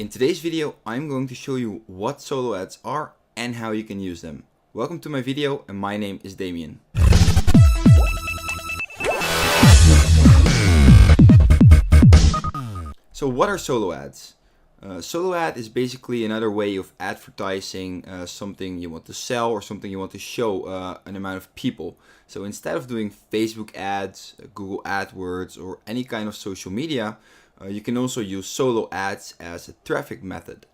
In today's video, I'm going to show you what solo ads are and how you can use them. Welcome to my video, and my name is Damien. So what are solo ads? Solo ad is basically another way of advertising something you want to sell or something you want to show an amount of people. So instead of doing Facebook ads, Google AdWords, or any kind of social media, you can also use solo ads as a traffic method.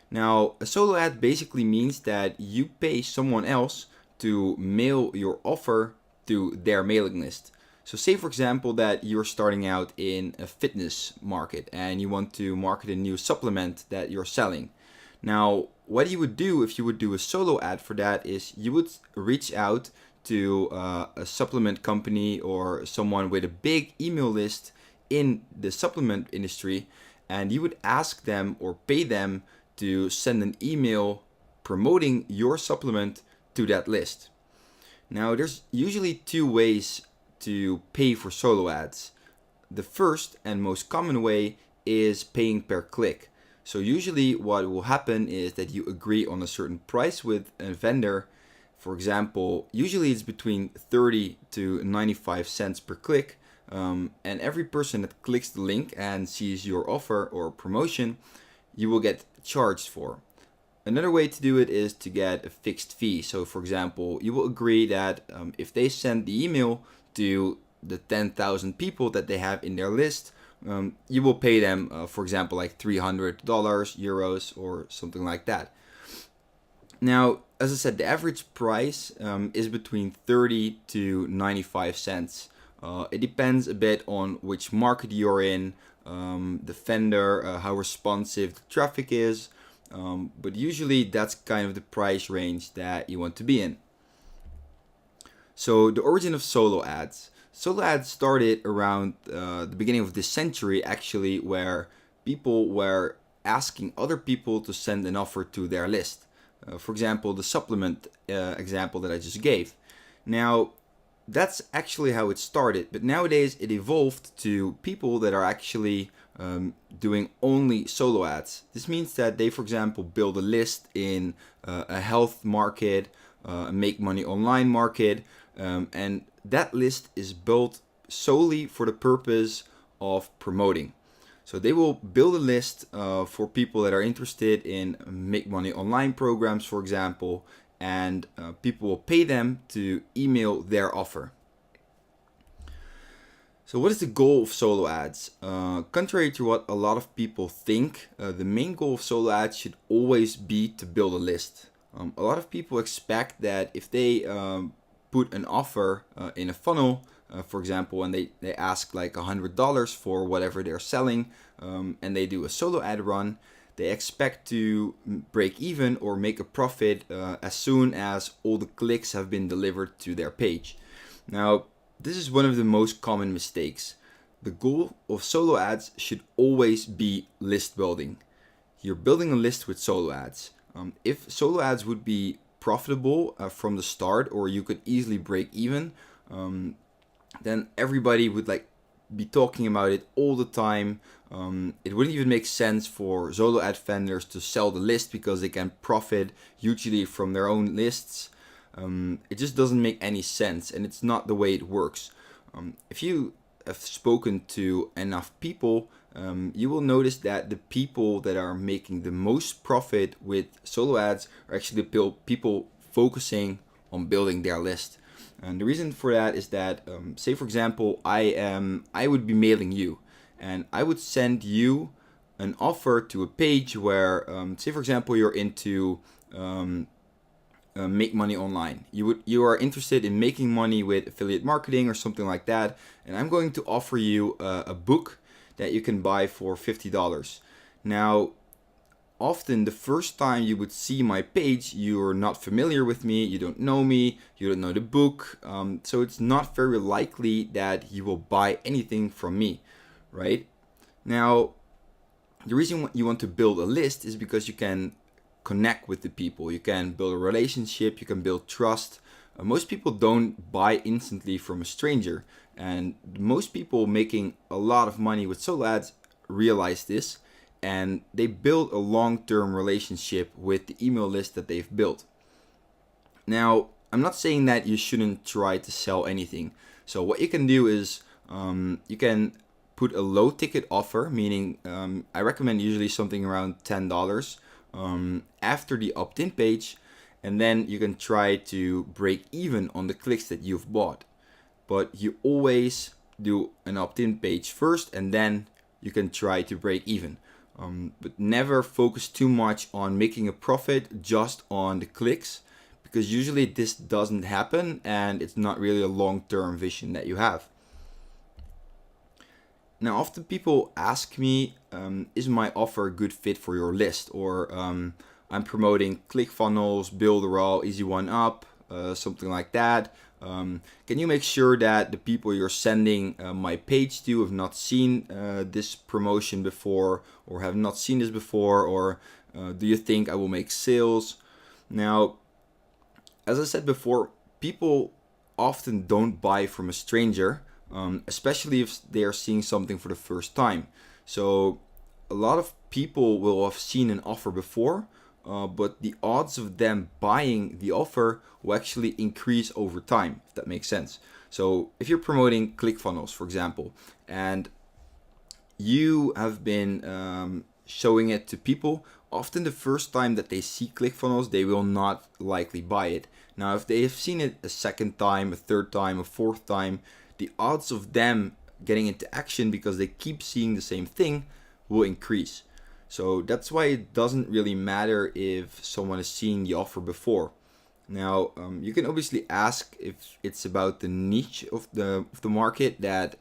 Now, a solo ad basically means that you pay someone else to mail your offer to their mailing list. So say, for example, that you're starting out in a fitness market and you want to market a new supplement that you're selling. Now, what you would do if you would do a solo ad for that is you would reach out to a supplement company or someone with a big email list in the supplement industry, and you would ask them or pay them to send an email promoting your supplement to that list. Now, there's usually two ways to pay for solo ads. The first and most common way is paying per click. So usually what will happen is that you agree on a certain price with a vendor. For example, usually it's between 30 to 95 cents per click. And every person that clicks the link and sees your offer or promotion, you will get charged for. Another way to do it is to get a fixed fee. So for example, you will agree that if they send the email to the 10,000 people that they have in their list, you will pay them, for example, like $300, euros, or something like that. Now, as I said, the average price is between 30 to 95 cents. It depends a bit on which market you're in, the vendor, how responsive the traffic is, but usually that's kind of the price range that you want to be in. So the origin of solo ads. Solo ads started around the beginning of this century, actually, where people were asking other people to send an offer to their list. For example, the supplement example that I just gave. Now, that's actually how it started, but nowadays it evolved to people that are actually doing only solo ads. This means that they, for example, build a list in a health market, a make money online market, and that list is built solely for the purpose of promoting. So they will build a list for people that are interested in make money online programs, for example, and people will pay them to email their offer. So what is the goal of solo ads? Contrary to what a lot of people think, the main goal of solo ads should always be to build a list. A lot of people expect that if they put an offer in a funnel, for example, and they ask like $100 for whatever they're selling, and they do a solo ad run, they expect to break even or make a profit as soon as all the clicks have been delivered to their page. Now, this is one of the most common mistakes. The goal of solo ads should always be list building. You're building a list with solo ads. If solo ads would be profitable from the start, or you could easily break even, then everybody would be talking about it all the time. It wouldn't even make sense for solo ad vendors to sell the list because they can profit hugely from their own lists. It just doesn't make any sense, and it's not the way it works. If you have spoken to enough people, you will notice that the people that are making the most profit with solo ads are actually the people focusing on building their list. And the reason for that is that, say for example, I would be mailing you, and I would send you an offer to a page where, say for example, you're into make money online. You are interested in making money with affiliate marketing or something like that, and I'm going to offer you a book that you can buy for $50. Now, often the first time you would see my page, you're not familiar with me, you don't know me, you don't know the book, so it's not very likely that you will buy anything from me, right? Now, the reason you want to build a list is because you can connect with the people, you can build a relationship, you can build trust. Most people don't buy instantly from a stranger, and most people making a lot of money with solo ads realize this, and they build a long-term relationship with the email list that they've built. Now, I'm not saying that you shouldn't try to sell anything. So what you can do is you can put a low ticket offer, meaning I recommend usually something around $10 after the opt-in page, and then you can try to break even on the clicks that you've bought. But you always do an opt-in page first, and then you can try to break even. But never focus too much on making a profit just on the clicks, because usually this doesn't happen and it's not really a long-term vision that you have. Now, often people ask me, is my offer a good fit for your list? Or I'm promoting ClickFunnels, Builderall, Easy One Up, something like that. Can you make sure that the people you're sending my page to have not seen this promotion before, or have not seen this before, or do you think I will make sales? Now, as I said before, people often don't buy from a stranger, especially if they are seeing something for the first time. So a lot of people will have seen an offer before, but the odds of them buying the offer will actually increase over time, if that makes sense. So if you're promoting ClickFunnels, for example, and you have been showing it to people, often the first time that they see ClickFunnels, they will not likely buy it. Now, if they have seen it a second time, a third time, a fourth time, the odds of them getting into action because they keep seeing the same thing will increase. So that's why it doesn't really matter if someone has seen the offer before. Now, you can obviously ask if it's about the niche of the market that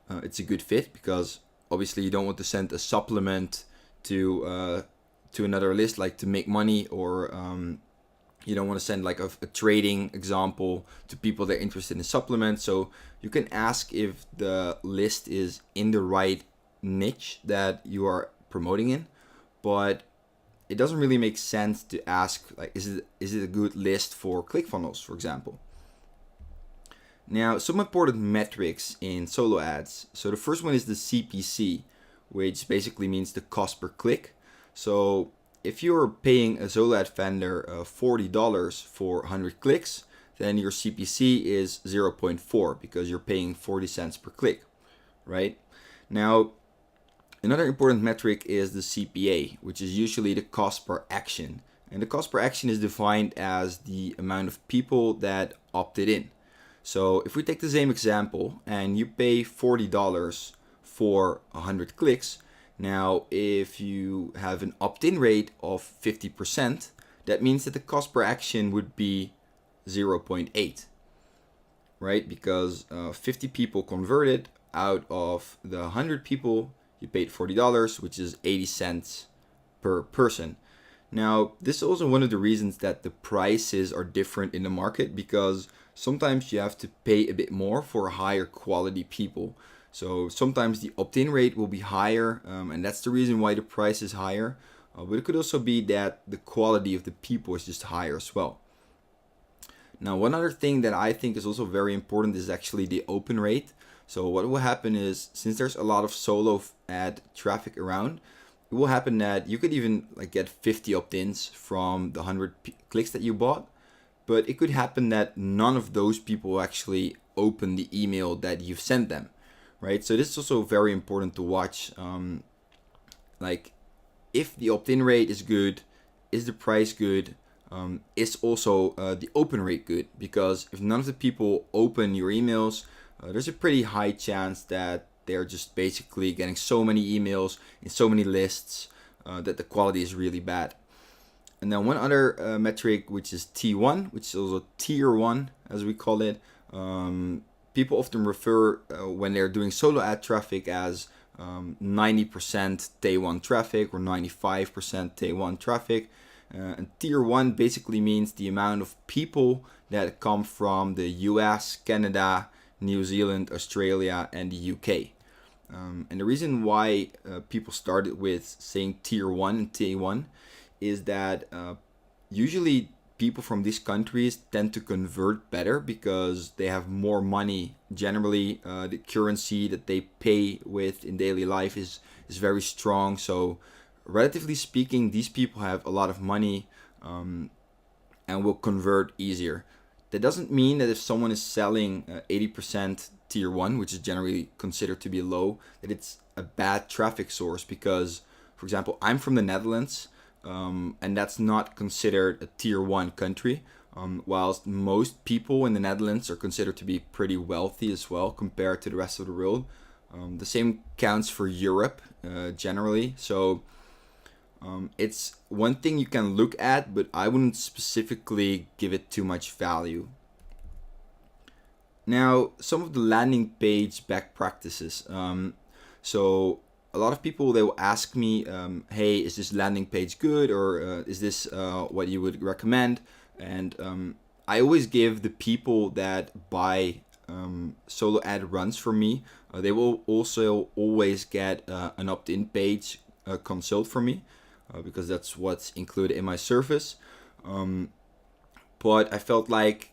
it's a good fit, because obviously you don't want to send a supplement to another list, like to make money, or you don't want to send like a trading example to people that are interested in supplements. So you can ask if the list is in the right niche that you are promoting in, but it doesn't really make sense to ask like, is it a good list for ClickFunnels, for example. Now, some important metrics in solo ads. So the first one is the CPC, which basically means the cost per click. So if you're paying a solo ad vendor $40 for 100 clicks, then your CPC is 0.4 because you're paying 40 cents per click, right? Now, another important metric is the CPA, which is usually the cost per action. And the cost per action is defined as the amount of people that opted in. So if we take the same example and you pay $40 for 100 clicks, now if you have an opt-in rate of 50%, that means that the cost per action would be 0.8, right? Because 50 people converted out of the 100 people, you paid $40, which is 80 cents per person. Now, this is also one of the reasons that the prices are different in the market, because sometimes you have to pay a bit more for higher quality people. So sometimes the opt-in rate will be higher, and that's the reason why the price is higher. But it could also be that the quality of the people is just higher as well. Now, one other thing that I think is also very important is actually the open rate. So what will happen is, since there's a lot of solo ad traffic around, it will happen that you could even like get 50 opt-ins from the 100 clicks that you bought. But it could happen that none of those people actually open the email that you've sent them, right? So this is also very important to watch. Like, if the opt-in rate is good, is the price good? Is also the open rate good? Because if none of the people open your emails, there's a pretty high chance that they're just basically getting so many emails in so many lists that the quality is really bad. And then one other metric, which is T1, which is also tier 1, as we call it. People often refer when they're doing solo ad traffic as 90% day 1 traffic or 95% day 1 traffic. And tier 1 basically means the amount of people that come from the US, Canada, New Zealand, Australia, and the UK. And the reason why people started with saying tier 1 and T1 is that usually people from these countries tend to convert better because they have more money. Generally, the currency that they pay with in daily life is very strong. So relatively speaking, these people have a lot of money and will convert easier. That doesn't mean that if someone is selling 80% tier 1, which is generally considered to be low, that it's a bad traffic source because, for example, I'm from the Netherlands and that's not considered a tier 1 country, whilst most people in the Netherlands are considered to be pretty wealthy as well compared to the rest of the world. The same counts for Europe generally. So it's one thing you can look at, but I wouldn't specifically give it too much value. Now, some of the landing page back practices. So a lot of people, they will ask me, hey, is this landing page good, or is this what you would recommend? And I always give the people that buy solo ad runs from me, they will also always get an opt-in page consult from me because that's what's included in my service. But I felt like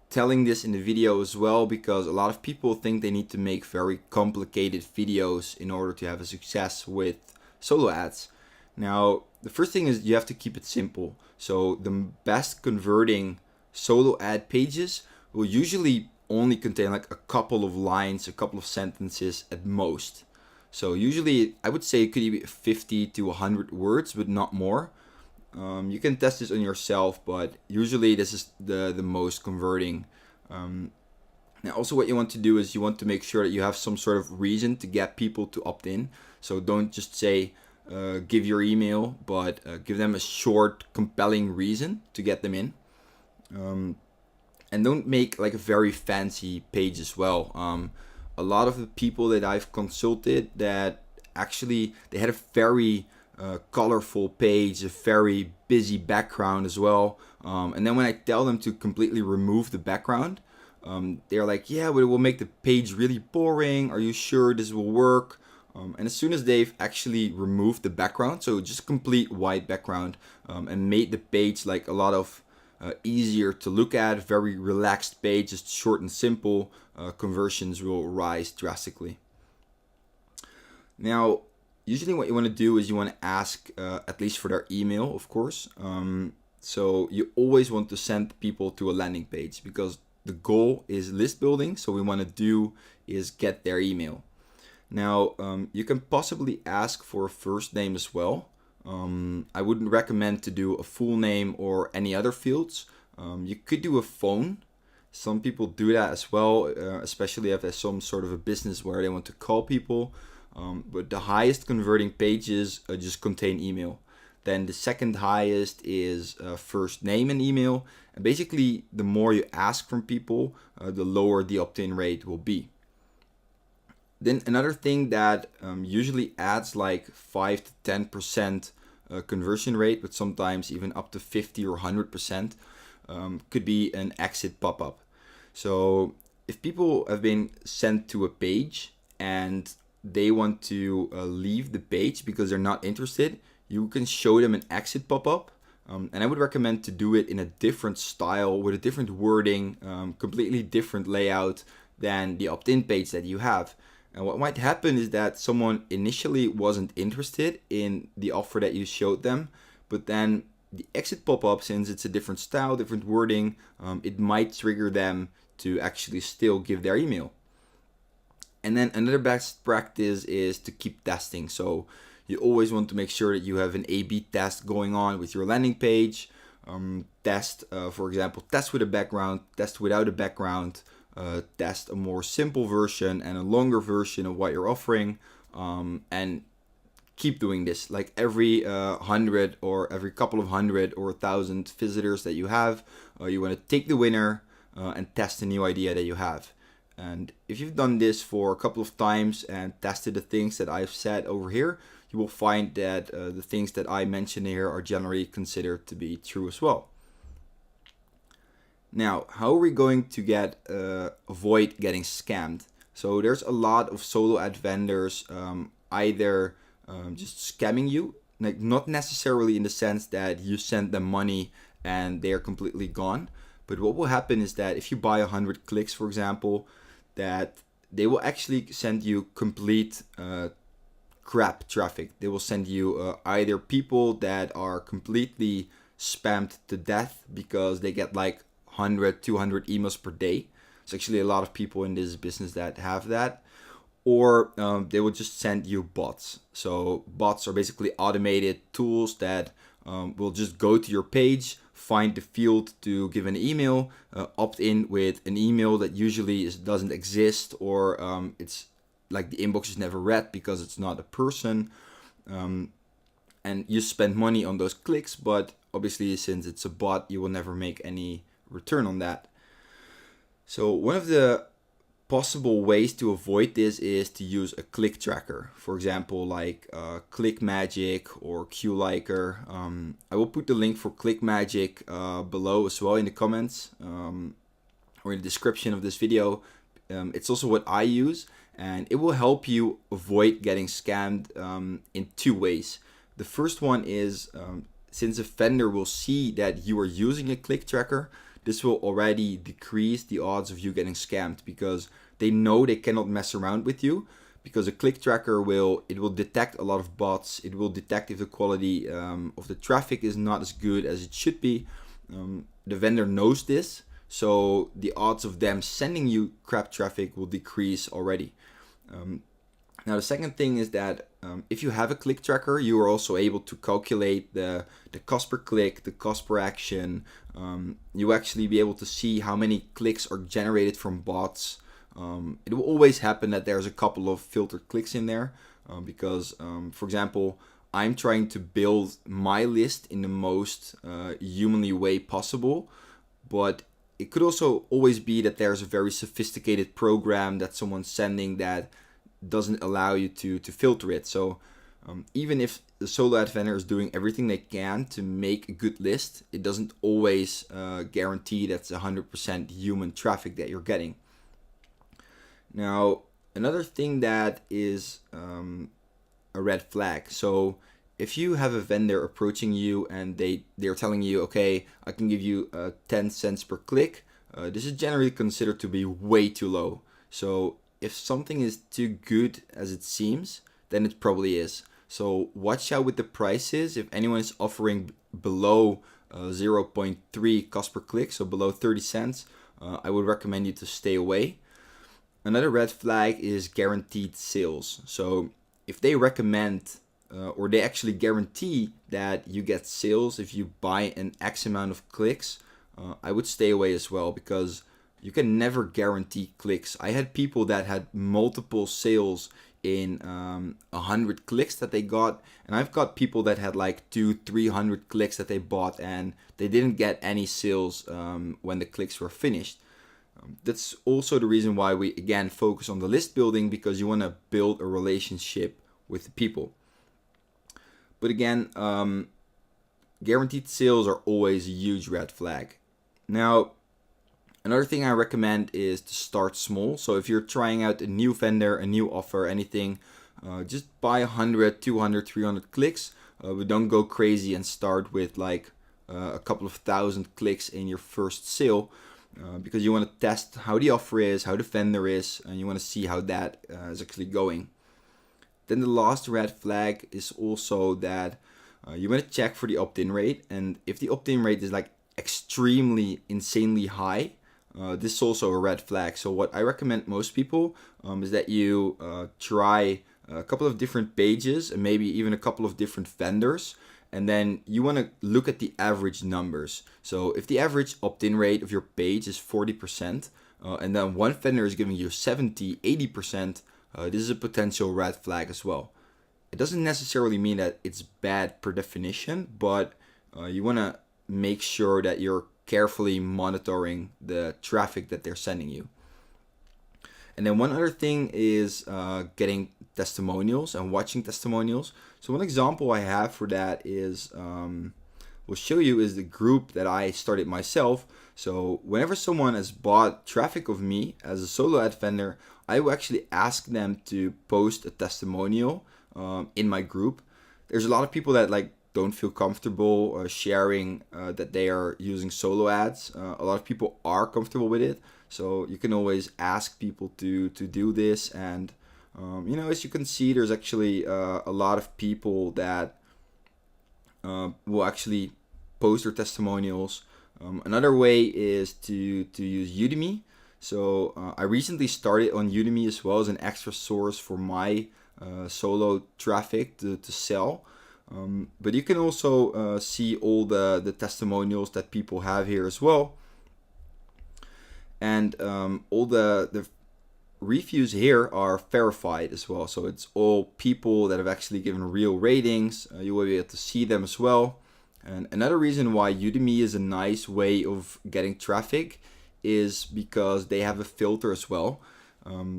telling this in the video as well because a lot of people think they need to make very complicated videos in order to have a success with solo ads. Now, the first thing is you have to keep it simple. So the best converting solo ad pages will usually only contain like a couple of lines, a couple of sentences at most. So usually I would say it could be 50 to 100 words, but not more. You can test this on yourself, but usually this is the most converting. Now also what you want to do is you want to make sure that you have some sort of reason to get people to opt in. So don't just say give your email, but give them a short, compelling reason to get them in. And don't make like a very fancy page as well. A lot of the people that I've consulted that actually they had a very colorful page, a very busy background as well. And then when I tell them to completely remove the background, they're like, yeah, but it will make the page really boring. Are you sure this will work? And as soon as they've actually removed the background, so just complete white background, and made the page like a lot of easier to look at, very relaxed page, just short and simple, conversions will rise drastically. Now, usually what you want to do is you want to ask, at least for their email, of course. So you always want to send people to a landing page because the goal is list building. So what we want to do is get their email. Now, you can possibly ask for a first name as well. I wouldn't recommend to do a full name or any other fields. You could do a phone. Some people do that as well, especially if there's some sort of a business where they want to call people. But the highest converting pages just contain email. Then the second highest is first name and email. And basically, the more you ask from people, the lower the opt-in rate will be. Then another thing that usually adds like 5 to 10% conversion rate, but sometimes even up to 50 or 100%, could be an exit pop-up. So if people have been sent to a page and they want to leave the page because they're not interested, you can show them an exit pop-up. And I would recommend to do it in a different style with a different wording, completely different layout than the opt-in page that you have. And what might happen is that someone initially wasn't interested in the offer that you showed them, but then the exit pop-up, since it's a different style, different wording, it might trigger them to actually still give their email. And then another best practice is to keep testing. So you always want to make sure that you have an A/B test going on with your landing page. Test, for example, test with a background, test without a background, test a more simple version and a longer version of what you're offering, and keep doing this. Like every 100 or every couple of hundred or 1,000 visitors that you have, you want to take the winner and test a new idea that you have. And if you've done this for a couple of times and tested the things that I've said over here, you will find that the things that I mention here are generally considered to be true as well. Now, how are we going to avoid getting scammed? So there's a lot of solo ad vendors either just scamming you, like not necessarily in the sense that you send them money and they're completely gone. But what will happen is that if you buy 100 clicks, for example, that they will actually send you complete crap traffic. They will send you either people that are completely spammed to death because they get like 100, 200 emails per day. It's actually a lot of people in this business that have that. Or they will just send you bots. So bots are basically automated tools that will just go to your page, find the field to give an email, opt in with an email that usually doesn't exist, or it's like the inbox is never read because it's not a person. And you spend money on those clicks, but obviously since it's a bot, you will never make any return on that. So one of the possible ways to avoid this is to use a click tracker. For example, like ClickMagick or QLiker. I will put the link for ClickMagick below as well in the comments or in the description of this video. It's also what I use, and it will help you avoid getting scammed in two ways. The first one is since a vendor will see that you are using a click tracker, this will already decrease the odds of you getting scammed because they know they cannot mess around with you, because a click tracker will detect a lot of bots. It will detect if the quality of the traffic is not as good as it should be. The vendor knows this, so the odds of them sending you crap traffic will decrease already. Now the second thing is that if you have a click tracker, you are also able to calculate the cost per click, the cost per action. You actually be able to see how many clicks are generated from bots. It will always happen that there's a couple of filtered clicks in there because, for example, I'm trying to build my list in the most humanly way possible, but it could also always be that there's a very sophisticated program that someone's sending that doesn't allow you to filter it. So even if the solo ad vendor is doing everything they can to make a good list, it doesn't always guarantee that's 100% human traffic that you're getting. Now, another thing that is a red flag. So if you have a vendor approaching you and they're telling you, okay, I can give you 10 cents per click, this is generally considered to be way too low. So if something is too good as it seems, then it probably is. So watch out with the prices. If anyone is offering below 0.3 cost per click, so below 30 cents, I would recommend you to stay away. Another red flag is guaranteed sales. So if they recommend or they actually guarantee that you get sales if you buy an X amount of clicks, I would stay away as well, because you can never guarantee clicks. I had people that had multiple sales in 100 clicks that they got, and I've got people that had like 200-300 clicks that they bought and they didn't get any sales when the clicks were finished. That's also the reason why we again focus on the list building, because you want to build a relationship with the people. But again, guaranteed sales are always a huge red flag. Now, another thing I recommend is to start small. So if you're trying out a new vendor, a new offer, anything, just buy 100, 200, 300 clicks. But don't go crazy and start with like a couple of thousand clicks in your first sale, because you want to test how the offer is, how the vendor is, and you want to see how that is actually going. Then the last red flag is also that you want to check for the opt-in rate. And if the opt-in rate is like extremely, insanely high, this is also a red flag. So what I recommend most people is that you try a couple of different pages and maybe even a couple of different vendors. And then you want to look at the average numbers. So if the average opt-in rate of your page is 40%, and then one vendor is giving you 70, 80%, this is a potential red flag as well. It doesn't necessarily mean that it's bad per definition, but you want to make sure that you're carefully monitoring the traffic that they're sending you. And then one other thing is getting testimonials and watching testimonials. So one example I have for that is, we'll show you, is the group that I started myself. So whenever someone has bought traffic of me as a solo ad vendor, I will actually ask them to post a testimonial in my group. There's a lot of people that like don't feel comfortable sharing that they are using solo ads. A lot of people are comfortable with it. So you can always ask people to do this, and As you can see, there's actually a lot of people that will actually post their testimonials. Another way is to use Udemy. So I recently started on Udemy as well as an extra source for my solo traffic to sell. But you can also see all the testimonials that people have here as well. And all the reviews here are verified as well. So it's all people that have actually given real ratings. You will be able to see them as well. And another reason why Udemy is a nice way of getting traffic is because they have a filter as well.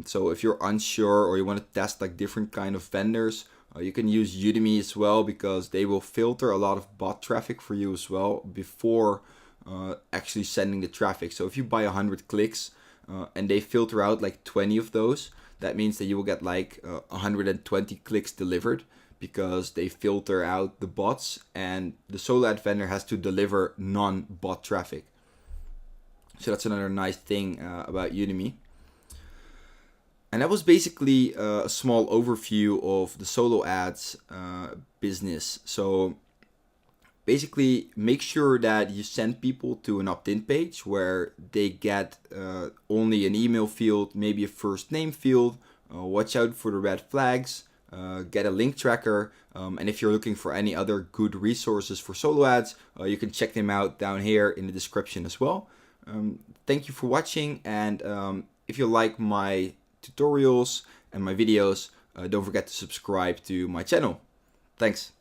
So if you're unsure or you want to test like different kind of vendors, you can use Udemy as well, because they will filter a lot of bot traffic for you as well before actually sending the traffic. So if you buy 100 clicks and they filter out like 20 of those, that means that you will get like 120 clicks delivered, because they filter out the bots and the solo ad vendor has to deliver non-bot traffic. So that's another nice thing about Udemy. And that was basically a small overview of the solo ads business. So basically, make sure that you send people to an opt-in page where they get only an email field, maybe a first name field. Watch out for the red flags. Get a link tracker. And if you're looking for any other good resources for solo ads, you can check them out down here in the description as well. Thank you for watching. And if you like my tutorials and my videos, don't forget to subscribe to my channel. Thanks.